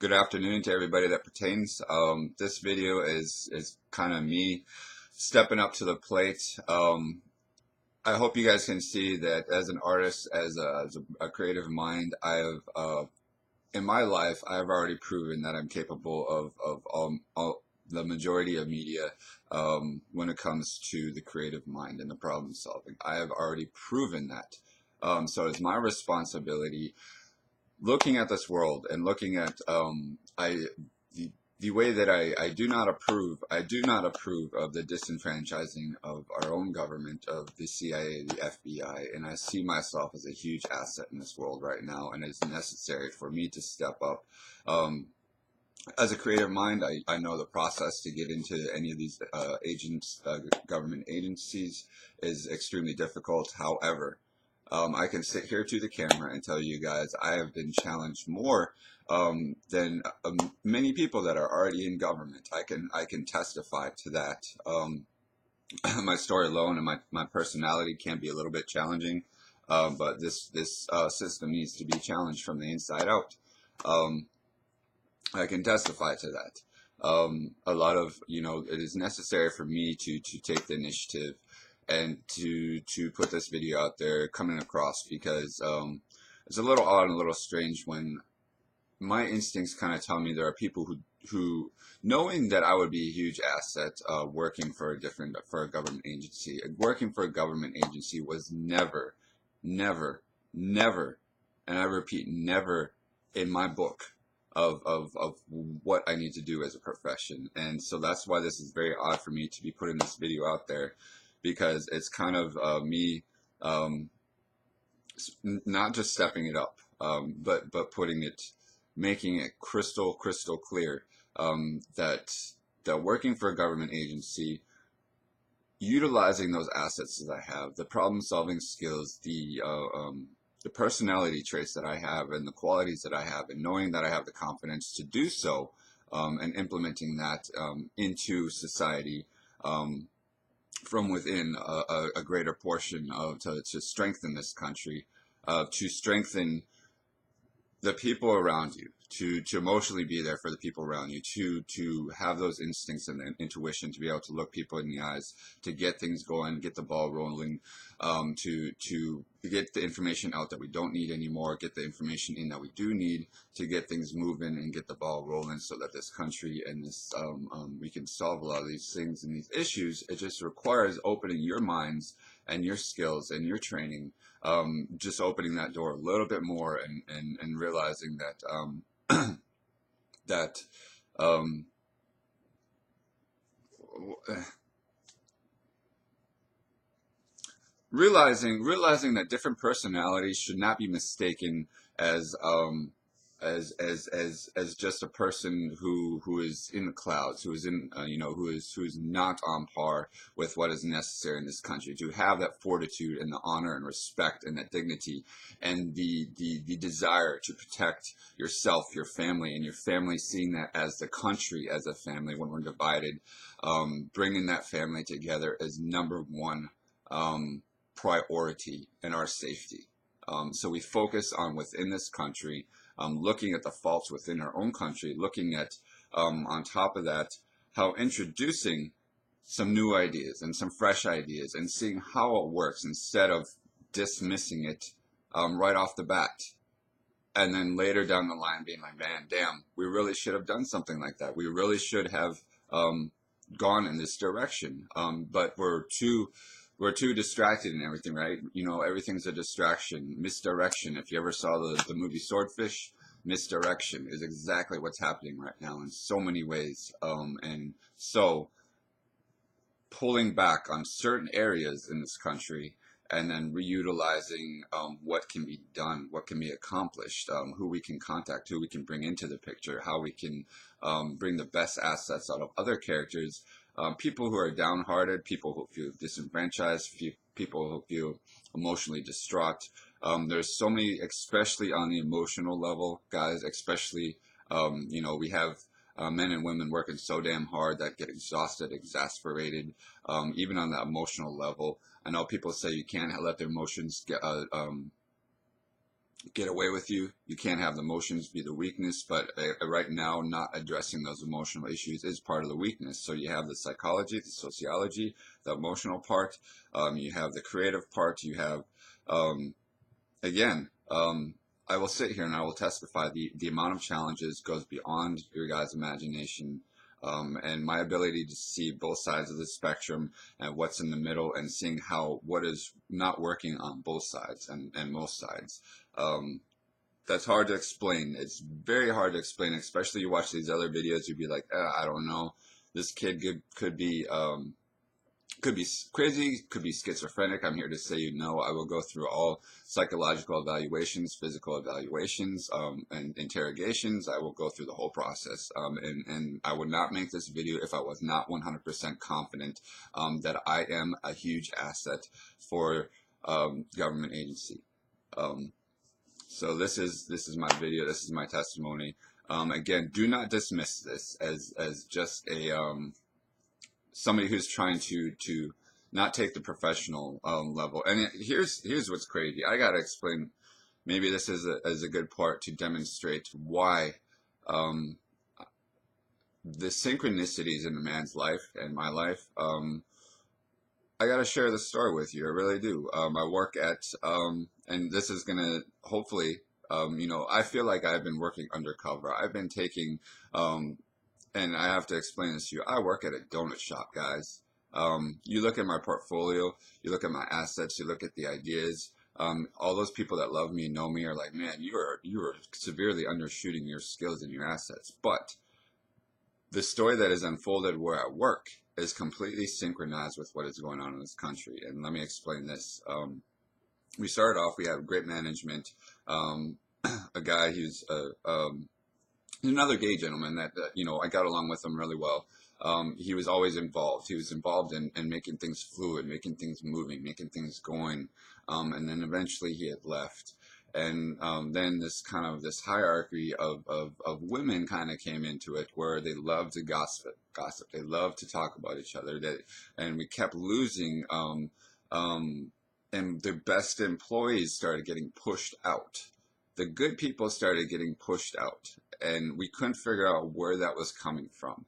Good afternoon to everybody that pertains. This video is kind of me stepping up to the plate. I hope you guys can see that as an artist, as a creative mind, I have in my life I've already proven that I'm capable of all the majority of media when it comes to the creative mind and the problem solving. I have already proven that. So it's my responsibility looking at this world and looking at the way that I do not approve. I do not approve of the disenfranchising of our own government, of the CIA, the FBI, and I see myself as a huge asset in this world right now, and it's necessary for me to step up. As a creative mind, I know the process to get into any of these government agencies is extremely difficult. However, I can sit here to the camera and tell you guys I have been challenged more than many people that are already in government. I can testify to that. My story alone and my personality can be a little bit challenging, but this system needs to be challenged from the inside out. I can testify to that. A lot of, it is necessary for me to take the initiative and to put this video out there coming across, because it's a little odd and a little strange when my instincts kind of tell me there are people who knowing that I would be a huge asset working for a government agency. Working for a government agency was never, never, never, and I repeat, never in my book of what I need to do as a profession. And so that's why this is very odd for me to be putting this video out there, because it's kind of me not just stepping it up, but making it crystal clear that working for a government agency, utilizing those assets that I have, the problem solving skills, the personality traits that I have, and the qualities that I have, and knowing that I have the confidence to do so, and implementing that into society from within a greater portion to strengthen this country, to strengthen the people around you, to emotionally be there for the people around you, to have those instincts and intuition, to be able to look people in the eyes, to get things going, get the ball rolling, to get the information out that we don't need anymore, get the information in that we do need, to get things moving and get the ball rolling, so that this country and this we can solve a lot of these things and these issues. It just requires opening your minds and your skills and your training, just opening that door a little bit more, and realizing that that realizing that different personalities should not be mistaken as as just a person who is in the clouds, who is in who is not on par with what is necessary in this country. To have that fortitude and the honor and respect and that dignity and the desire to protect yourself, your family, and your family seeing that as the country as a family when we're divided, bringing that family together is number one priority in our safety. So we focus on within this country, looking at the faults within our own country, looking at, on top of that, how introducing some new ideas and some fresh ideas and seeing how it works instead of dismissing it right off the bat. And then later down the line being like, man, damn, we really should have done something like that. We really should have gone in this direction. But we're too distracted and everything, right? Everything's a distraction, misdirection. If you ever saw the movie Swordfish, misdirection is exactly what's happening right now in so many ways. And so pulling back on certain areas in this country, and then reutilizing what can be done, what can be accomplished, who we can contact, who we can bring into the picture, how we can bring the best assets out of other characters. People who are downhearted, people who feel disenfranchised, people who feel emotionally distraught. There's so many, especially on the emotional level, guys, especially, we have men and women working so damn hard that get exhausted, exasperated, even on the emotional level. I know people say you can't let their emotions get away with you. You can't have the emotions be the weakness, but right now, not addressing those emotional issues is part of the weakness. So you have the psychology, the sociology, the emotional part. You have the creative part. You have, um, again, I will sit here and I will testify the amount of challenges goes beyond your guys' imagination. And my ability to see both sides of the spectrum and what's in the middle and seeing how what is not working on both sides and most sides. Um, that's hard to explain. It's very hard to explain, especially you watch these other videos, you'd be like, I don't know. This kid could be crazy, could be schizophrenic. I'm here to say, I will go through all psychological evaluations, physical evaluations, and interrogations. I will go through the whole process. And I would not make this video if I was not 100% confident that I am a huge asset for government agency. Um, so this is my video. This is my testimony. Again, do not dismiss this as just a somebody who's trying to not take the professional level. And here's what's crazy. I gotta explain. Maybe this is a good part to demonstrate why um, the synchronicities in a man's life and my life. I gotta share this story with you. I really do. I work at, and this is gonna hopefully, I feel like I've been working undercover. I've been taking, and I have to explain this to you. I work at a donut shop, guys. You look at my portfolio, you look at my assets, you look at the ideas. All those people that love me and know me are like, man, you are severely undershooting your skills and your assets. But the story that is unfolded where I work is completely synchronized with what is going on in this country. And let me explain this. We started off, we had great management. A guy who's another gay gentleman that, I got along with him really well. He was always involved. He was involved in making things fluid, making things moving, making things going. And then eventually he had left. And then this hierarchy of women kind of came into it where they loved to gossip. They loved to talk about each other. And we kept losing. And the best employees started getting pushed out. The good people started getting pushed out, and we couldn't figure out where that was coming from.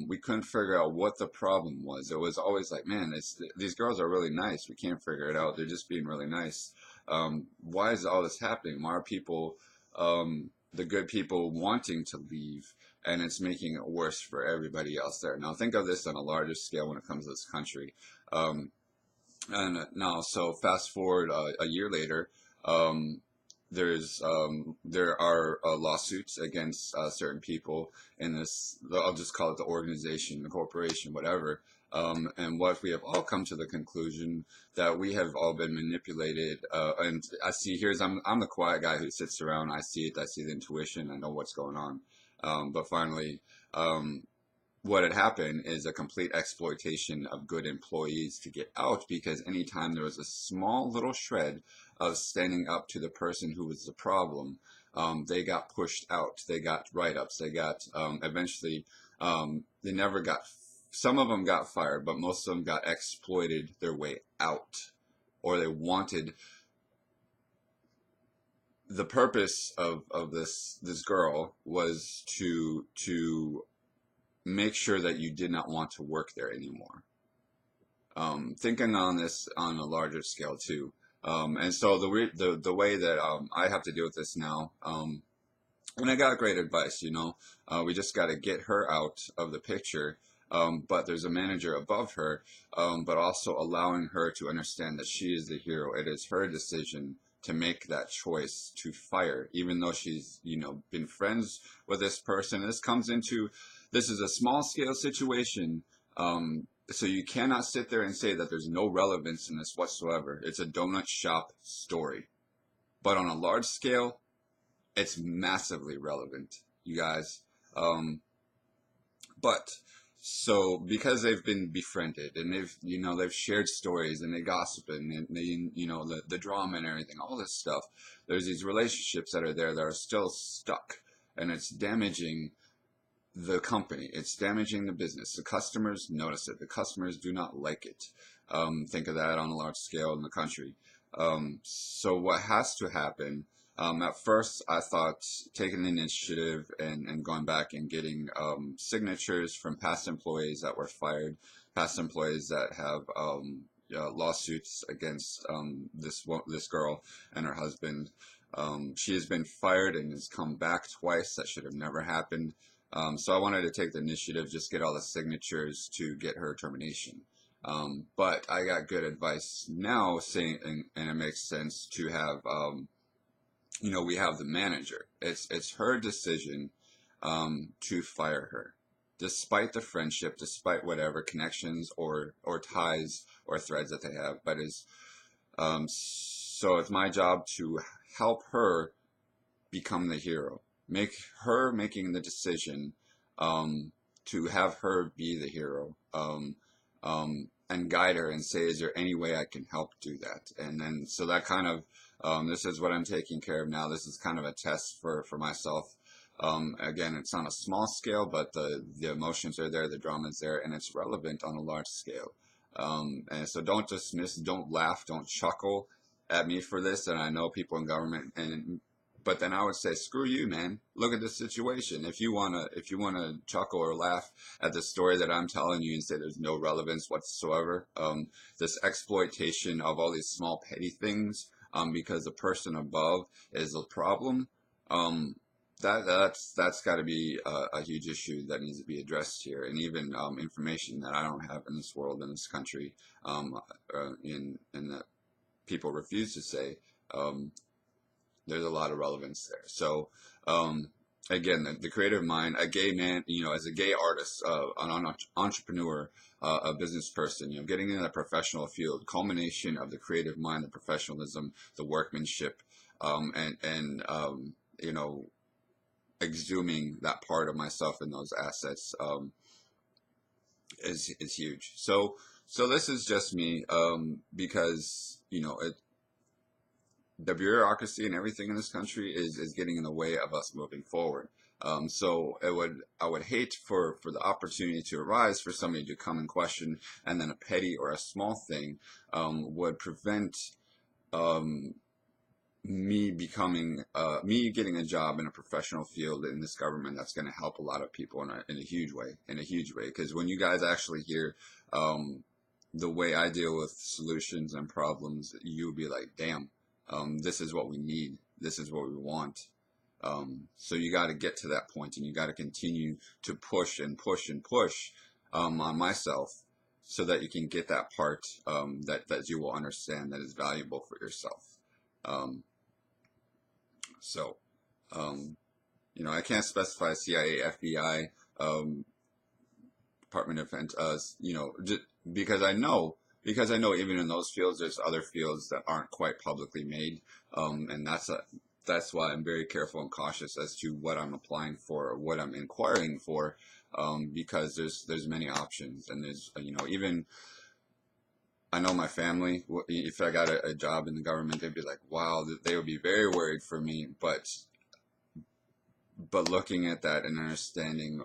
We couldn't figure out what the problem was. It was always like, man, these girls are really nice. We can't figure it out. They're just being really nice. Why is all this happening? Why are people, the good people, wanting to leave, and it's making it worse for everybody else there? Now, think of this on a larger scale when it comes to this country. And now, so fast forward a year later. There are lawsuits against certain people in this. I'll just call it the organization, the corporation, whatever. And what we have all come to the conclusion that we have all been manipulated. And I see I'm the quiet guy who sits around. I see it. I see the intuition. I know what's going on. But finally, what had happened is a complete exploitation of good employees to get out, because anytime there was a small little shred of standing up to the person who was the problem, they got pushed out. They got write-ups. They got eventually they never got. Some of them got fired, but most of them got exploited their way out, or they wanted. The purpose of this girl was to make sure that you did not want to work there anymore. Thinking on this on a larger scale too. And so the way that I have to deal with this now, and I got great advice, we just got to get her out of the picture. But there's a manager above her, but also allowing her to understand that she is the hero. It is her decision to make that choice to fire, even though she's, been friends with this person. This is a small scale situation. So you cannot sit there and say that there's no relevance in this whatsoever. It's a donut shop story. But on a large scale, it's massively relevant, you guys. But so because they've been befriended and they've shared stories and they gossip and they, the drama and everything, all this stuff, there's these relationships that are there that are still stuck, and it's damaging the company. It's damaging the business. The customers notice it. The customers do not like it. Think of that on a large scale in the country. So what has to happen At first, I thought taking the initiative and going back and getting signatures from past employees that were fired, past employees that have lawsuits against this girl and her husband. She has been fired and has come back twice. That should have never happened. So I wanted to take the initiative, just get all the signatures to get her termination. But I got good advice now saying, and it makes sense to have, we have the manager. It's her decision to fire her, despite the friendship, despite whatever connections or ties or threads that they have. But so it's my job to help her become the hero, make her making the decision, to have her be the hero, and guide her and say, is there any way I can help do that? And then so that kind of this is what I'm taking care of now. This is kind of a test for myself. Again, it's on a small scale, but the emotions are there, the drama is there, and it's relevant on a large scale. And so don't dismiss, don't laugh, don't chuckle at me for this. And I know people in government, but then I would say, screw you, man. Look at the situation. If you wanna chuckle or laugh at the story that I'm telling you and say there's no relevance whatsoever, this exploitation of all these small petty things, because the person above is a problem, that's got to be a huge issue that needs to be addressed here. And even information that I don't have in this world, in this country, in that people refuse to say. There's a lot of relevance there. So, again, the creative mind, a gay man, as a gay artist, an entrepreneur, a business person, getting in a professional field, culmination of the creative mind, the professionalism, the workmanship, and exhuming that part of myself and those assets, is huge. So this is just me, because, the bureaucracy and everything in this country is getting in the way of us moving forward. So I would hate for the opportunity to arise for somebody to come and question, and then a petty or a small thing would prevent me getting a job in a professional field in this government that's going to help a lot of people in a huge way, because when you guys actually hear the way I deal with solutions and problems, you'll be like, damn. This is what we need. This is what we want. So you got to get to that point, and you got to continue to push and push and push on myself, so that you can get that part that you will understand that is valuable for yourself. I can't specify CIA, FBI, Department of Defense, because I know. Because I know even in those fields, there's other fields that aren't quite publicly made, and that's why I'm very careful and cautious as to what I'm applying for or what I'm inquiring for, because there's many options, and there's even I know my family. If I got a job in the government, they'd be like, wow, they would be very worried for me. But looking at that and understanding,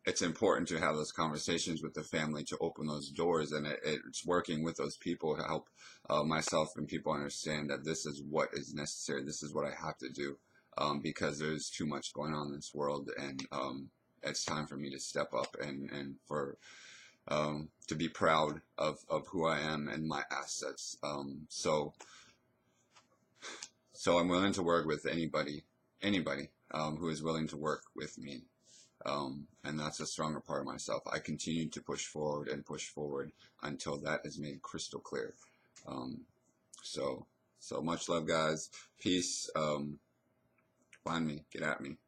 it's important to have those conversations with the family to open those doors, and it's working with those people to help myself and people understand that this is what is necessary. This is what I have to do, because there's too much going on in this world, and it's time for me to step up and for to be proud of who I am and my assets. So I'm willing to work with anybody who is willing to work with me. And that's a stronger part of myself. I continue to push forward and push forward until that is made crystal clear. So much love, guys. Peace. Find me. Get at me.